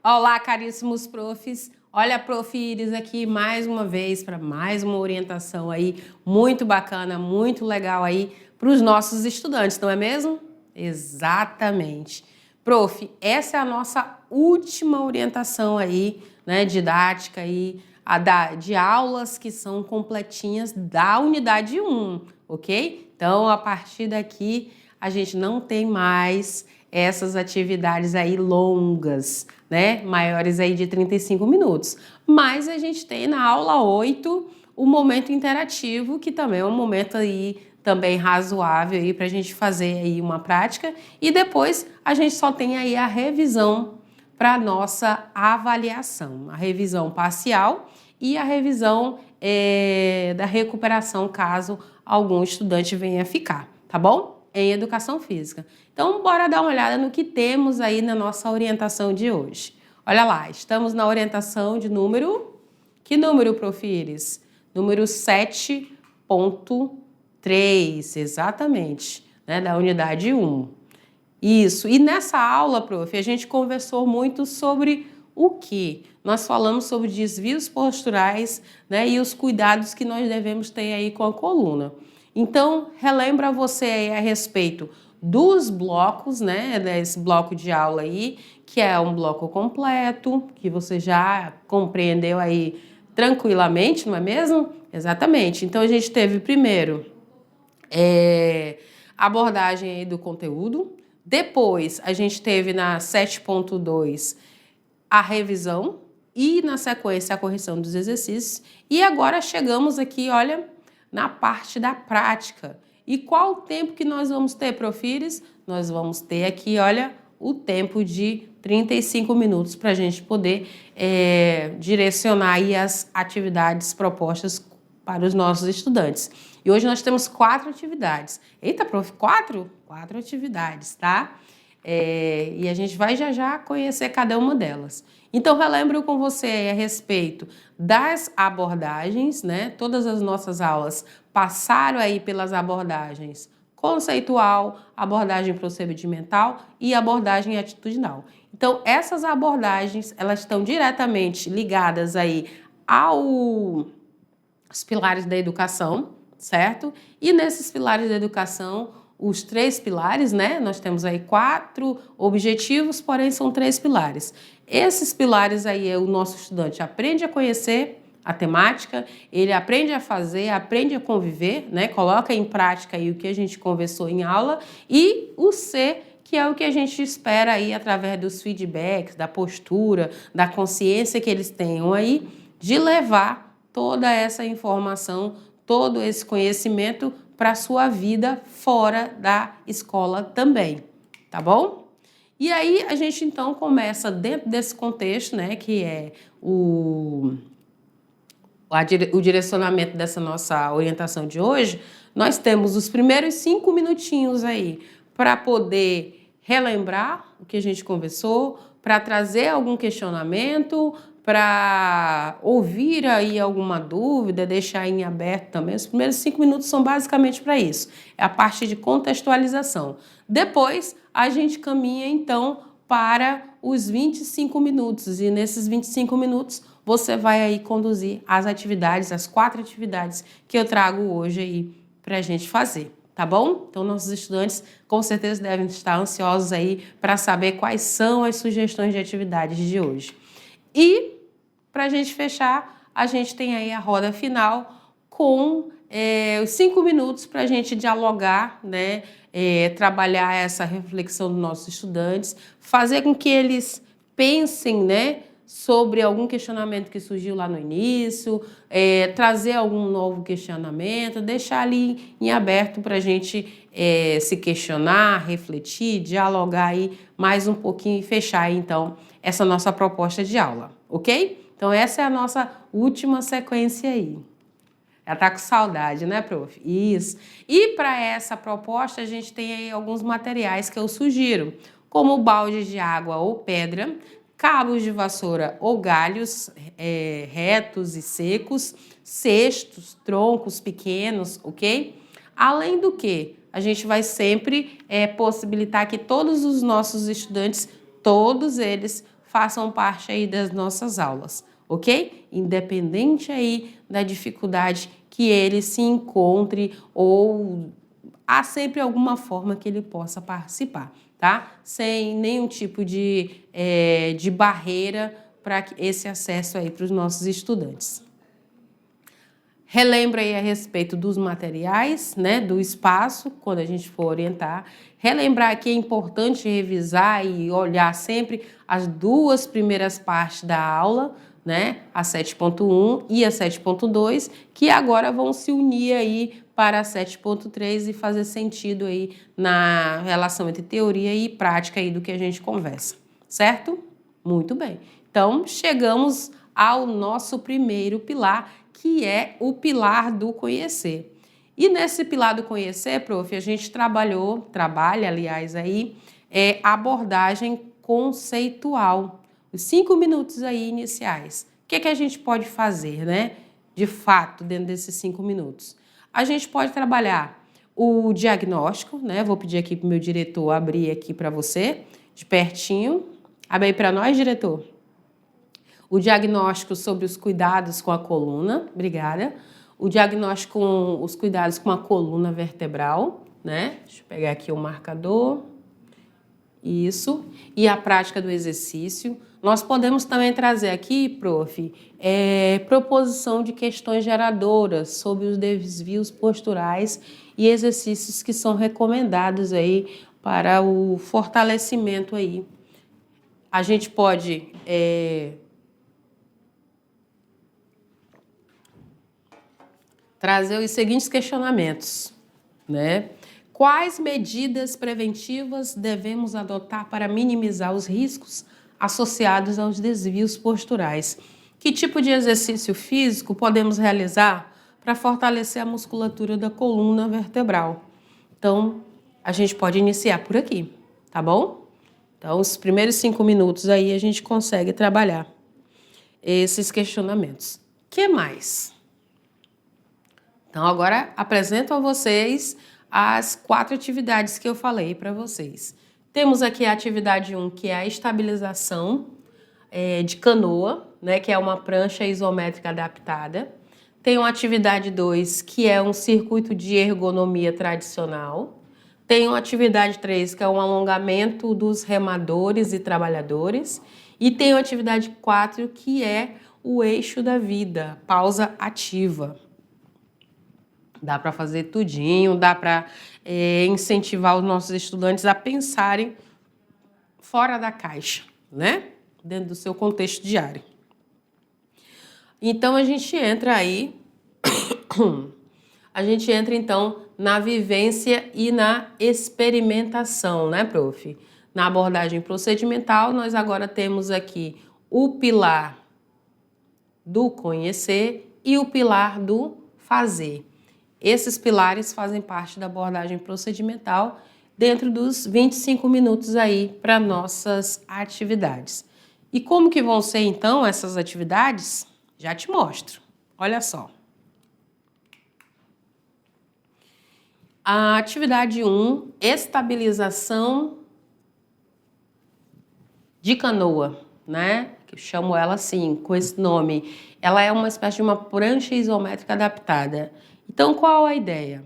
Olá, caríssimos profs. Olha a Prof. Iris aqui mais uma vez para mais uma orientação aí muito bacana, muito legal aí para os nossos estudantes, não é mesmo? Exatamente. Prof, essa é a nossa última orientação aí, né, didática aí, de aulas que são completinhas da unidade 1, ok? Então, a partir daqui, a gente não tem mais essas atividades aí longas, né? Maiores aí de 35 minutos. Mas a gente tem na aula 8 o momento interativo, que também é um momento aí também razoável aí para a gente fazer aí uma prática. E depois a gente só tem aí a revisão para nossa avaliação, a revisão parcial e a revisão da recuperação, caso algum estudante venha ficar, tá bom? Em educação física. Então, bora dar uma olhada no que temos aí na nossa orientação de hoje. Olha lá, estamos na orientação de número... Que número, Prof. Iris? Número 7.3, exatamente, né, da unidade 1. Isso, e nessa aula, Prof, a gente conversou muito sobre o quê? Nós falamos sobre desvios posturais, né, e os cuidados que nós devemos ter aí com a coluna. Então, relembra você aí a respeito dos blocos, né, desse bloco de aula aí, que é um bloco completo, que você já compreendeu aí tranquilamente, não é mesmo? Exatamente. Então, a gente teve primeiro abordagem aí do conteúdo, depois a gente teve na 7.2 a revisão e na sequência a correção dos exercícios, e agora chegamos aqui, olha, na parte da prática. E qual o tempo que nós vamos ter, Prof. Iris? Nós vamos ter aqui, olha, o tempo de 35 minutos para a gente poder direcionar aí as atividades propostas para os nossos estudantes. E hoje nós temos 4 atividades. Eita, prof, 4? 4 atividades, tá? E a gente vai já conhecer cada uma delas. Então, relembro com você a respeito das abordagens, né? Todas as nossas aulas passaram aí pelas abordagens conceitual, abordagem procedimental e abordagem atitudinal. Então, essas abordagens, elas estão diretamente ligadas aí aos pilares da educação, certo? E nesses pilares da educação, os 3 pilares, né? Nós temos aí 4 objetivos, porém são 3 pilares. Esses pilares aí, o nosso estudante aprende a conhecer a temática, ele aprende a fazer, aprende a conviver, né? Coloca em prática aí o que a gente conversou em aula, e o C, que é o que a gente espera aí através dos feedbacks, da postura, da consciência que eles tenham aí, de levar toda essa informação, todo esse conhecimento para a sua vida fora da escola também, tá bom? E aí a gente então começa dentro desse contexto, né, que é o direcionamento dessa nossa orientação de hoje. Nós temos os primeiros 5 minutinhos aí para poder relembrar o que a gente conversou, para trazer algum questionamento, para ouvir aí alguma dúvida, deixar em aberto também. Os primeiros 5 minutos são basicamente para isso. É a parte de contextualização. Depois, a gente caminha, então, para os 25 minutos. E nesses 25 minutos, você vai aí conduzir as atividades, as 4 atividades que eu trago hoje aí para a gente fazer. Tá bom? Então, nossos estudantes com certeza devem estar ansiosos aí para saber quais são as sugestões de atividades de hoje. E, para a gente fechar, a gente tem aí a roda final com os 5 minutos para a gente dialogar, né? Trabalhar essa reflexão dos nossos estudantes, fazer com que eles pensem, né, sobre algum questionamento que surgiu lá no início, trazer algum novo questionamento, deixar ali em aberto para a gente se questionar, refletir, dialogar aí mais um pouquinho e fechar aí, então, essa nossa proposta de aula, ok? Então, essa é a nossa última sequência aí. Ela tá com saudade, né, prof? Isso. E para essa proposta, a gente tem aí alguns materiais que eu sugiro, como balde de água ou pedra, cabos de vassoura ou galhos retos e secos, cestos, troncos pequenos, ok? Além do que, a gente vai sempre possibilitar que todos os nossos estudantes, todos eles, façam parte aí das nossas aulas, ok? Independente aí da dificuldade que ele se encontre ou há sempre alguma forma que ele possa participar, tá? Sem nenhum tipo de barreira para esse acesso aí para os nossos estudantes. Relembra aí a respeito dos materiais, né, do espaço, quando a gente for orientar. Relembrar que é importante revisar e olhar sempre as duas primeiras partes da aula, né, a 7.1 e a 7.2, que agora vão se unir aí para a 7.3 e fazer sentido aí na relação entre teoria e prática aí do que a gente conversa, certo? Muito bem. Então, chegamos ao nosso primeiro pilar, que é o pilar do conhecer. E nesse pilar do conhecer, prof, a gente trabalha, aliás, aí, a abordagem conceitual. Os 5 minutos aí iniciais. O que a gente pode fazer, né? De fato, dentro desses 5 minutos. A gente pode trabalhar o diagnóstico, né? Vou pedir aqui para o meu diretor abrir aqui para você, de pertinho. Abre aí para nós, diretor. O diagnóstico sobre os cuidados com a coluna, obrigada. O diagnóstico com os cuidados com a coluna vertebral, né? Deixa eu pegar aqui o marcador. Isso. E a prática do exercício. Nós podemos também trazer aqui, prof, proposição de questões geradoras sobre os desvios posturais e exercícios que são recomendados aí para o fortalecimento aí. A gente pode trazer os seguintes questionamentos, né? Quais medidas preventivas devemos adotar para minimizar os riscos associados aos desvios posturais? Que tipo de exercício físico podemos realizar para fortalecer a musculatura da coluna vertebral? Então, a gente pode iniciar por aqui, tá bom? Então, os primeiros 5 minutos aí a gente consegue trabalhar esses questionamentos. O que mais? Então, agora apresento a vocês as 4 atividades que eu falei para vocês. Temos aqui a atividade 1, que é a estabilização de canoa, né, que é uma prancha isométrica adaptada. Tem uma atividade 2, que é um circuito de ergonomia tradicional. Tem uma atividade 3, que é um alongamento dos remadores e trabalhadores. E tem uma atividade 4, que é o eixo da vida, pausa ativa. Dá para fazer tudinho, dá para incentivar os nossos estudantes a pensarem fora da caixa, né? Dentro do seu contexto diário. Então, a gente entra aí, então na vivência e na experimentação, né, prof? Na abordagem procedimental, nós agora temos aqui o pilar do conhecer e o pilar do fazer. Esses pilares fazem parte da abordagem procedimental dentro dos 25 minutos aí para nossas atividades. E como que vão ser então essas atividades? Já te mostro. Olha só. A atividade 1, estabilização de canoa, né? Eu chamo ela assim, com esse nome. Ela é uma espécie de uma prancha isométrica adaptada. Então, qual a ideia?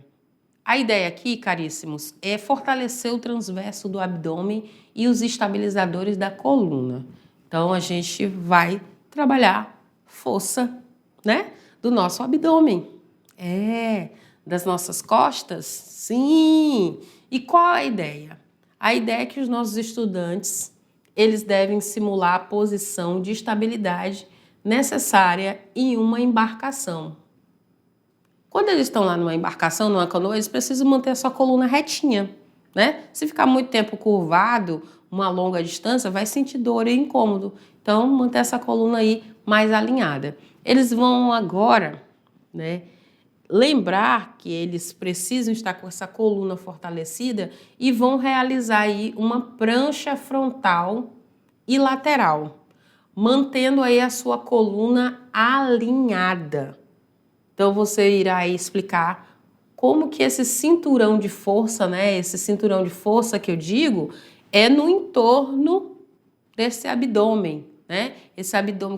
A ideia aqui, caríssimos, é fortalecer o transverso do abdômen e os estabilizadores da coluna. Então, a gente vai trabalhar força, né, do nosso abdômen. Das nossas costas? Sim! E qual a ideia? A ideia é que os nossos estudantes, eles devem simular a posição de estabilidade necessária em uma embarcação. Quando eles estão lá numa embarcação, numa canoa, eles precisam manter a sua coluna retinha, né? Se ficar muito tempo curvado, uma longa distância, vai sentir dor e incômodo. Então, manter essa coluna aí mais alinhada. Eles vão agora, né, lembrar que eles precisam estar com essa coluna fortalecida e vão realizar aí uma prancha frontal e lateral, mantendo aí a sua coluna alinhada. Então, você irá explicar como que esse cinturão de força, né? Esse cinturão de força que eu digo é no entorno desse abdômen, né? Esse abdômen,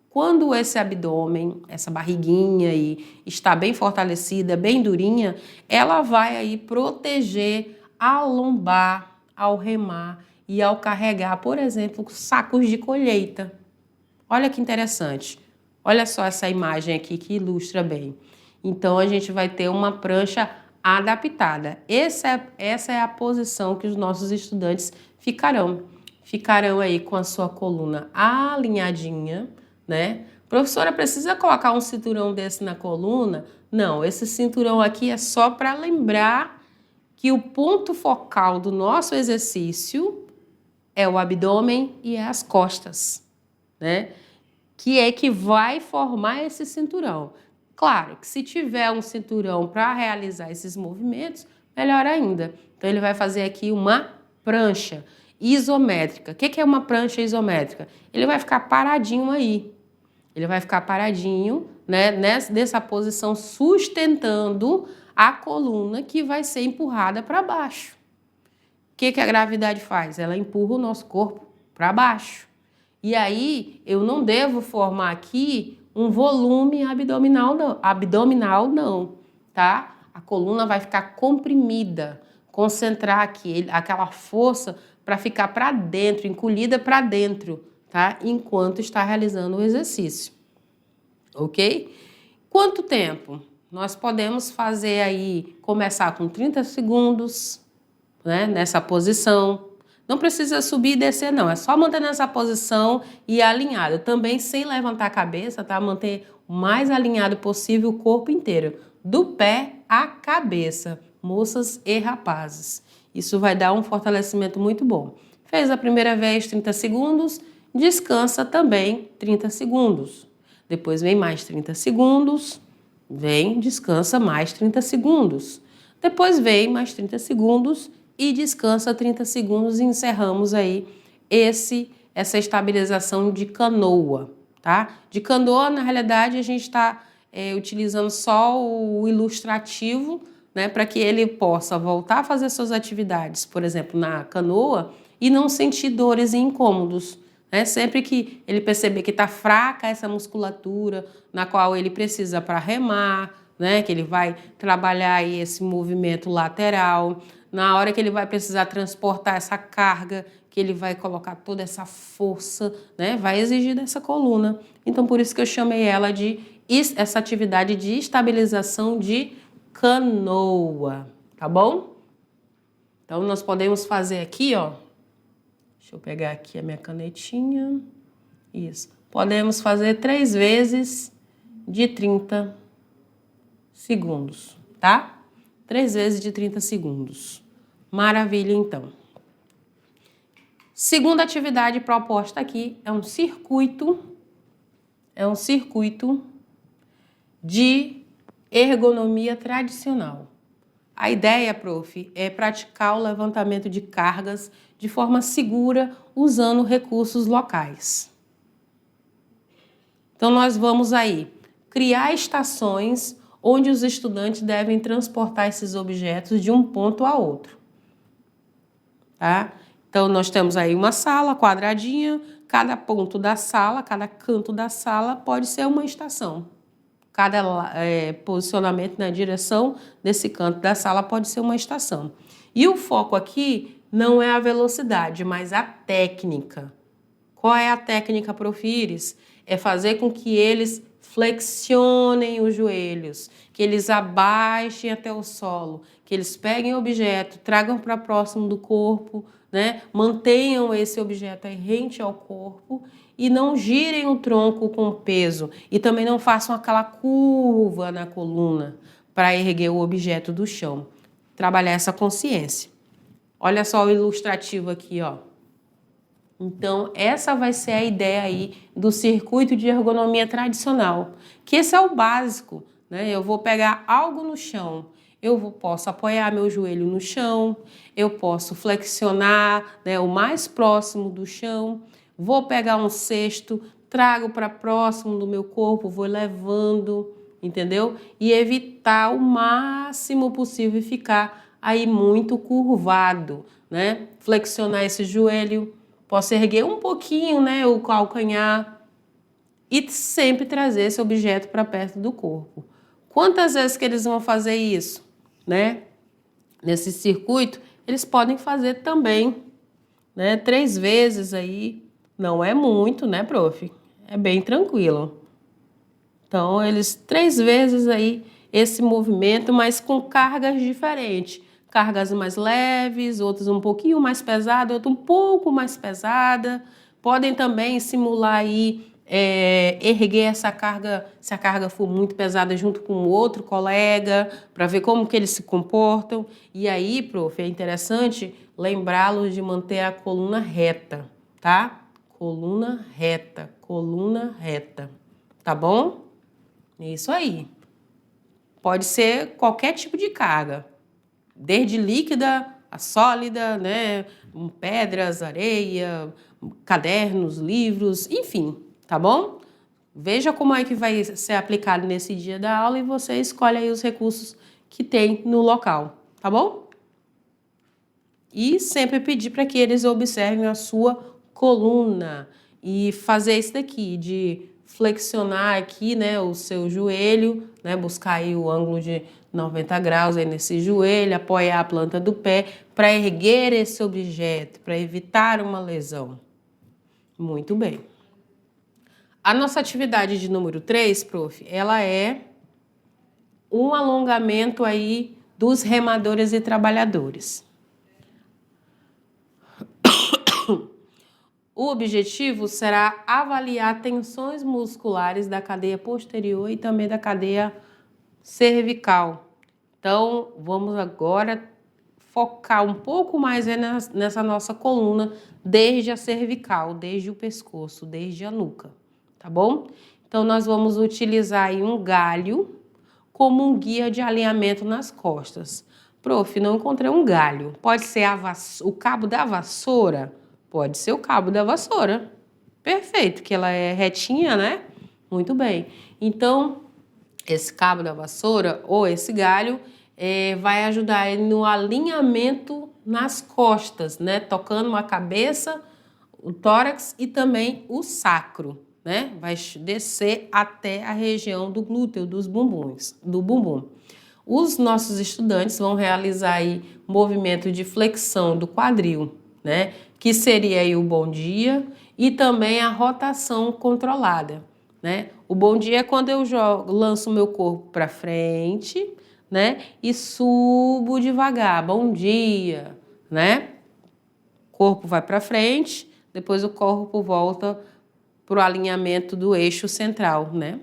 quando esse abdômen, essa barriguinha aí está bem fortalecida, bem durinha, ela vai aí proteger a lombar ao remar e ao carregar, por exemplo, sacos de colheita. Olha que interessante. Olha só essa imagem aqui que ilustra bem. Então, a gente vai ter uma prancha adaptada. Essa é a posição que os nossos estudantes ficarão. Ficarão aí com a sua coluna alinhadinha, né? Professora, precisa colocar um cinturão desse na coluna? Não, esse cinturão aqui é só para lembrar que o ponto focal do nosso exercício é o abdômen e é as costas, né? Que vai formar esse cinturão. Claro que se tiver um cinturão para realizar esses movimentos, melhor ainda. Então, ele vai fazer aqui uma prancha isométrica. O que é uma prancha isométrica? Ele vai ficar paradinho aí. Ele vai ficar paradinho, né, nessa posição, sustentando a coluna que vai ser empurrada para baixo. O que a gravidade faz? Ela empurra o nosso corpo para baixo. E aí, eu não devo formar aqui um volume abdominal não, tá? A coluna vai ficar comprimida, concentrar aqui aquela força para ficar para dentro, encolhida para dentro, tá? Enquanto está realizando o exercício, ok? Quanto tempo? Nós podemos fazer aí, começar com 30 segundos, né? Nessa posição. Não precisa subir e descer, não. É só manter nessa posição e alinhado. Também sem levantar a cabeça, tá? Manter o mais alinhado possível o corpo inteiro. Do pé à cabeça, moças e rapazes. Isso vai dar um fortalecimento muito bom. Fez a primeira vez 30 segundos, descansa também 30 segundos. Depois vem mais 30 segundos, vem, descansa mais 30 segundos. Depois vem mais 30 segundos e descansa 30 segundos e encerramos aí essa estabilização de canoa, tá? De canoa, na realidade, a gente está utilizando só o ilustrativo, né, para que ele possa voltar a fazer suas atividades, por exemplo, na canoa, e não sentir dores e incômodos, né? Sempre que ele perceber que está fraca essa musculatura, na qual ele precisa para remar, né, que ele vai trabalhar aí esse movimento lateral, na hora que ele vai precisar transportar essa carga, que ele vai colocar toda essa força, né, vai exigir dessa coluna. Então, por isso que eu chamei ela de essa atividade de estabilização de canoa, tá bom? Então, nós podemos fazer aqui, ó. Deixa eu pegar aqui a minha canetinha. Isso. Podemos fazer 3 vezes de 30 segundos, tá? 3 vezes de 30 segundos. Maravilha, então. Segunda atividade proposta aqui é um circuito de ergonomia tradicional. A ideia, prof, é praticar o levantamento de cargas de forma segura usando recursos locais. Então, nós vamos aí criar estações onde os estudantes devem transportar esses objetos de um ponto a outro, tá? Então, nós temos aí uma sala quadradinha, cada ponto da sala, cada canto da sala pode ser uma estação. Cada posicionamento na direção desse canto da sala pode ser uma estação. E o foco aqui não é a velocidade, mas a técnica. Qual é a técnica, Prof. Iris? É fazer com que eles flexionem os joelhos, que eles abaixem até o solo, que eles peguem o objeto, tragam para próximo do corpo, né? Mantenham esse objeto aí rente ao corpo e não girem o tronco com peso e também não façam aquela curva na coluna para erguer o objeto do chão. Trabalhar essa consciência. Olha só o ilustrativo aqui, ó. Então, essa vai ser a ideia aí do circuito de ergonomia tradicional, que esse é o básico, né? Eu vou pegar algo no chão, posso apoiar meu joelho no chão, eu posso flexionar, né, o mais próximo do chão, vou pegar um cesto, trago para próximo do meu corpo, vou levando, entendeu? E evitar o máximo possível ficar aí muito curvado, né? Flexionar esse joelho, Posso erguer um pouquinho, né, o calcanhar e sempre trazer esse objeto para perto do corpo. Quantas vezes que eles vão fazer isso, né? Nesse circuito, eles podem fazer também, né? 3 vezes aí. Não é muito, né, prof? É bem tranquilo. Então, eles 3 vezes aí esse movimento, mas com cargas diferentes. Cargas mais leves, outras um pouquinho mais pesadas, outra um pouco mais pesada. Podem também simular aí, erguer essa carga, se a carga for muito pesada, junto com outro colega, para ver como que eles se comportam. E aí, prof, é interessante lembrá-los de manter a coluna reta, tá? Coluna reta, tá bom? Isso aí. Pode ser qualquer tipo de carga, desde líquida a sólida, né? Pedras, areia, cadernos, livros, enfim, tá bom? Veja como é que vai ser aplicado nesse dia da aula e você escolhe aí os recursos que tem no local, tá bom? E sempre pedir para que eles observem a sua coluna e fazer isso daqui, de flexionar aqui, né, o seu joelho, né, buscar aí o ângulo de 90 graus aí nesse joelho, apoiar a planta do pé para erguer esse objeto, para evitar uma lesão. Muito bem. A nossa atividade de número 3, prof, ela é um alongamento aí dos remadores e trabalhadores. O objetivo será avaliar tensões musculares da cadeia posterior e também da cadeia cervical. Então, vamos agora focar um pouco mais nessa nossa coluna, desde a cervical, desde o pescoço, desde a nuca, tá bom? Então, nós vamos utilizar aí um galho como um guia de alinhamento nas costas. Prof, não encontrei um galho. Pode ser o cabo da vassoura? Pode ser o cabo da vassoura. Perfeito, que ela é retinha, né? Muito bem. Então, esse cabo da vassoura ou esse galho vai ajudar ele no alinhamento nas costas, né? Tocando a cabeça, o tórax e também o sacro, né? Vai descer até a região do glúteo, do bumbum. Os nossos estudantes vão realizar aí movimento de flexão do quadril, né? Que seria aí o bom dia e também a rotação controlada, né? O bom dia é quando eu lanço o meu corpo para frente, né? E subo devagar, bom dia, né? O corpo vai para frente, depois o corpo volta para o alinhamento do eixo central, né?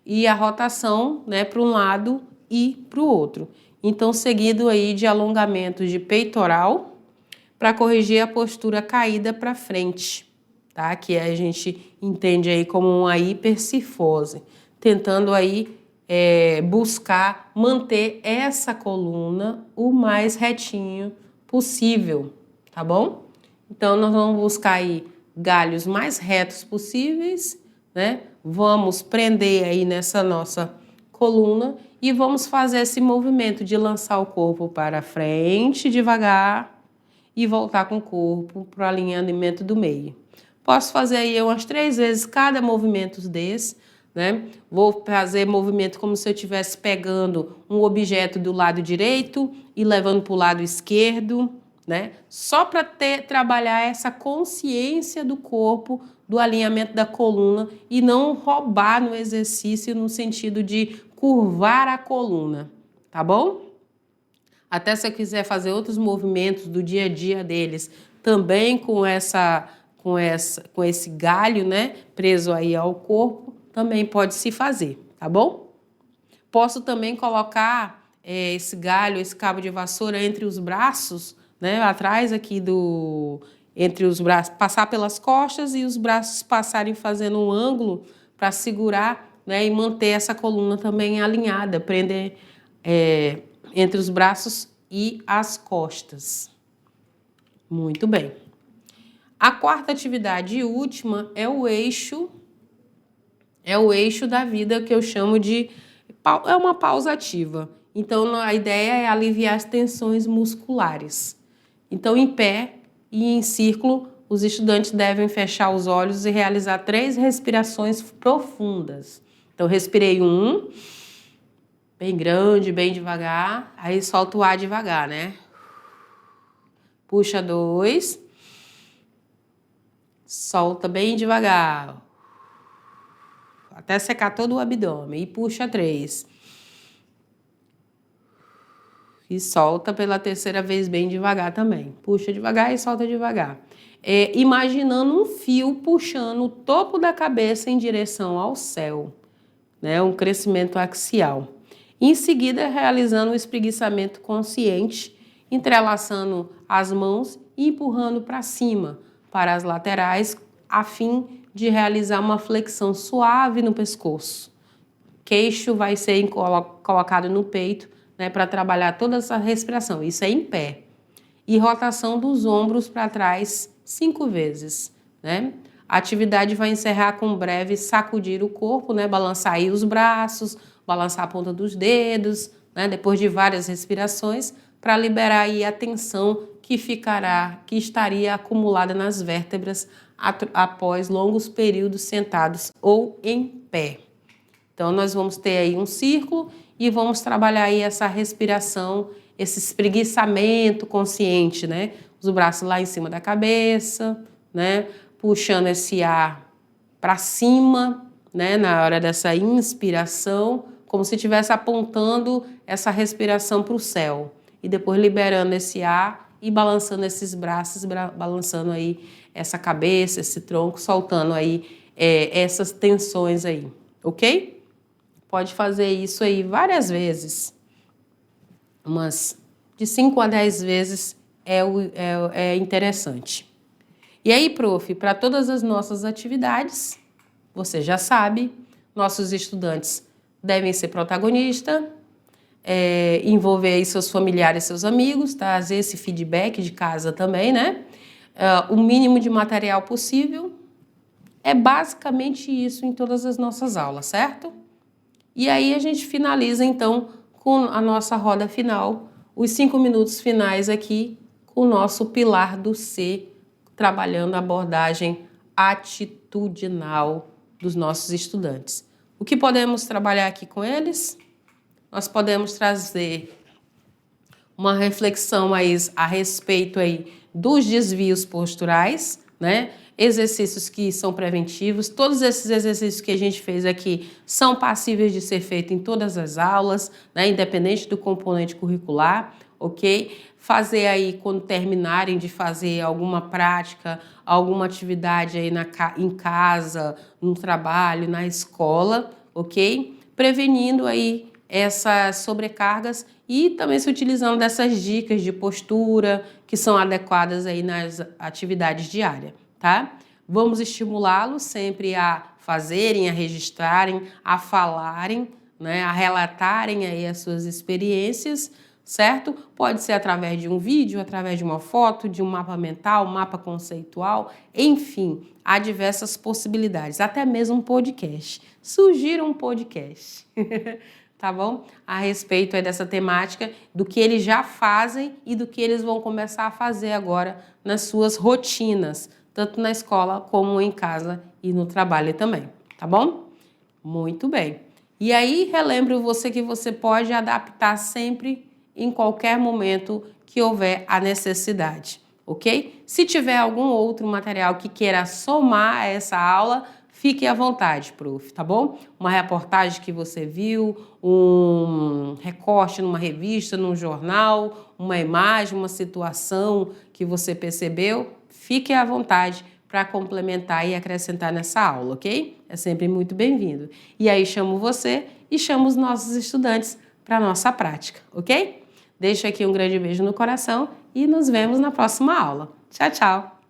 E a rotação, né, para um lado e para o outro. Então, seguido aí de alongamento de peitoral para corrigir a postura caída para frente, tá? Que a gente entende aí como uma hipercifose, tentando aí buscar manter essa coluna o mais retinho possível, tá bom? Então, nós vamos buscar aí galhos mais retos possíveis, né? Vamos prender aí nessa nossa coluna e vamos fazer esse movimento de lançar o corpo para frente devagar e voltar com o corpo para o alinhamento do meio. Posso fazer aí umas 3 vezes cada movimento desse, né? Vou fazer movimento como se eu estivesse pegando um objeto do lado direito e levando para o lado esquerdo, né? Só para trabalhar essa consciência do corpo, do alinhamento da coluna e não roubar no exercício no sentido de curvar a coluna, tá bom? Até se eu quiser fazer outros movimentos do dia a dia deles, também com esse galho, né, preso aí ao corpo, também pode se fazer, tá bom? Posso também colocar esse galho, esse cabo de vassoura entre os braços, né, atrás aqui entre os braços, passar pelas costas e os braços passarem fazendo um ângulo para segurar, né, e manter essa coluna também alinhada, prender entre os braços e as costas. Muito bem. A quarta atividade e última é o eixo da vida, que eu chamo de uma pausa ativa. Então, a ideia é aliviar as tensões musculares. Então, em pé e em círculo, os estudantes devem fechar os olhos e realizar 3 respirações profundas. Então, respirei 1, bem grande, bem devagar, aí solta o ar devagar, né? Puxa 2, solta bem devagar, até secar todo o abdômen, e puxa 3. E solta pela 3ª vez bem devagar também. Puxa devagar e solta devagar. Imaginando um fio puxando o topo da cabeça em direção ao céu, né? Um crescimento axial. Em seguida, realizando um espreguiçamento consciente, entrelaçando as mãos e empurrando para cima, para as laterais, a fim de realizar uma flexão suave no pescoço. Queixo vai ser colocado no peito, né, para trabalhar toda essa respiração. Isso é em pé. E rotação dos ombros para trás 5 vezes, né? A atividade vai encerrar com um breve sacudir o corpo, né? Balançar aí os braços, balançar a ponta dos dedos, né? Depois de várias respirações, para liberar aí a tensão que estaria acumulada nas vértebras após longos períodos sentados ou em pé. Então, nós vamos ter aí um círculo e vamos trabalhar aí essa respiração, esse espreguiçamento consciente, né? Os braços lá em cima da cabeça, né? Puxando esse ar para cima, né? Na hora dessa inspiração, como se estivesse apontando essa respiração para o céu. E depois liberando esse ar e balançando esses braços, balançando aí essa cabeça, esse tronco, soltando aí essas tensões aí, ok? Pode fazer isso aí várias vezes, umas de 5 a 10 vezes é interessante. E aí, prof, para todas as nossas atividades, você já sabe, nossos estudantes devem ser protagonistas, envolver aí seus familiares, seus amigos, trazer esse feedback de casa também, né? O mínimo de material possível. É basicamente isso em todas as nossas aulas, certo? E aí a gente finaliza, então, com a nossa roda final, os 5 minutos finais aqui, com o nosso pilar do C, trabalhando a abordagem atitudinal dos nossos estudantes. O que podemos trabalhar aqui com eles? Nós podemos trazer uma reflexão aí a respeito aí dos desvios posturais, né? Exercícios que são preventivos. Todos esses exercícios que a gente fez aqui são passíveis de ser feitos em todas as aulas, né? Independente do componente curricular, ok? Fazer aí, quando terminarem de fazer alguma prática, alguma atividade aí em casa, no trabalho, na escola, ok? Prevenindo aí essas sobrecargas e também se utilizando dessas dicas de postura que são adequadas aí nas atividades diárias, tá? Vamos estimulá-los sempre a fazerem, a registrarem, a falarem, né, a relatarem aí as suas experiências, certo? Pode ser através de um vídeo, através de uma foto, de um mapa mental, um mapa conceitual, enfim, há diversas possibilidades, até mesmo um podcast. Sugira um podcast. Tá bom? A respeito aí dessa temática, do que eles já fazem e do que eles vão começar a fazer agora nas suas rotinas, tanto na escola como em casa e no trabalho também, tá bom? Muito bem. E aí, relembro você que você pode adaptar sempre em qualquer momento que houver a necessidade, ok? Se tiver algum outro material que queira somar a essa aula, fique à vontade, prof, tá bom? Uma reportagem que você viu, um recorte numa revista, num jornal, uma imagem, uma situação que você percebeu, fique à vontade para complementar e acrescentar nessa aula, ok? É sempre muito bem-vindo. E aí chamo você e chamo os nossos estudantes para a nossa prática, ok? Deixo aqui um grande beijo no coração e nos vemos na próxima aula. Tchau, tchau!